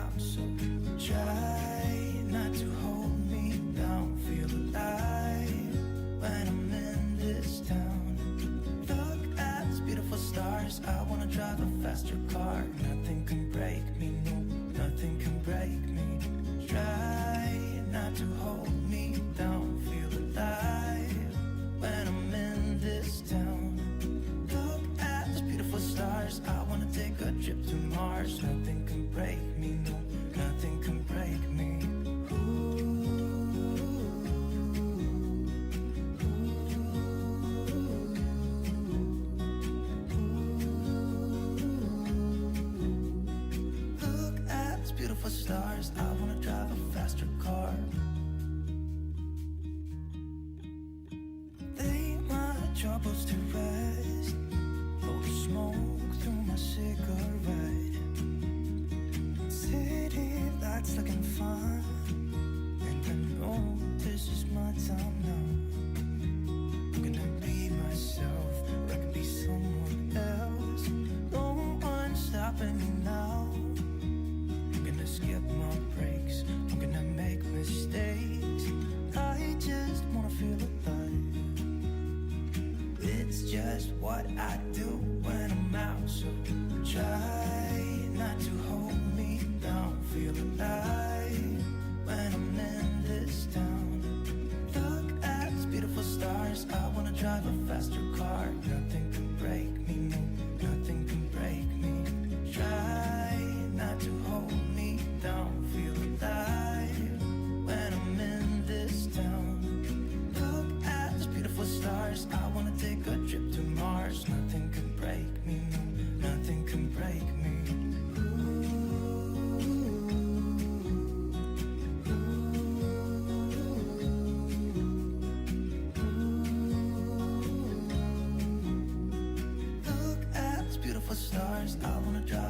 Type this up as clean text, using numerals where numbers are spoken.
out. So try not to hold me down. Feel alive when I'm in this town. Look at these beautiful stars. I wanna drive a faster car. Nothing can break me, no, nothing can break me. Try not to hold me down. Feel alive when I'm in this town. Look at these beautiful stars. I wanna take a trip to Mars. Nothing can break me, no, nothing can break me. Look at these beautiful stars. I wanna drive a faster car. Lay my troubles to rest. Blow the smoke through my cigarette. City lights looking fun, and I know this is my time now. I'm gonna be myself, or I could be someone else. No one's stopping me now. I'm gonna skip my breaks, I'm gonna make mistakes. I just wanna feel alive. It's just what I do when I'm out. So try not to hold me down. Feel alive when I'm in this town. Look at these beautiful stars. I wanna drive a faster car. Nothing can break me, no, nothing can break me. Try not to hold me down. Feel alive when I'm in this town. Look at these beautiful stars. I wanna take a trip to Mars. Nothing can break me, no, nothing can break me. Look at these beautiful stars. I wanna drive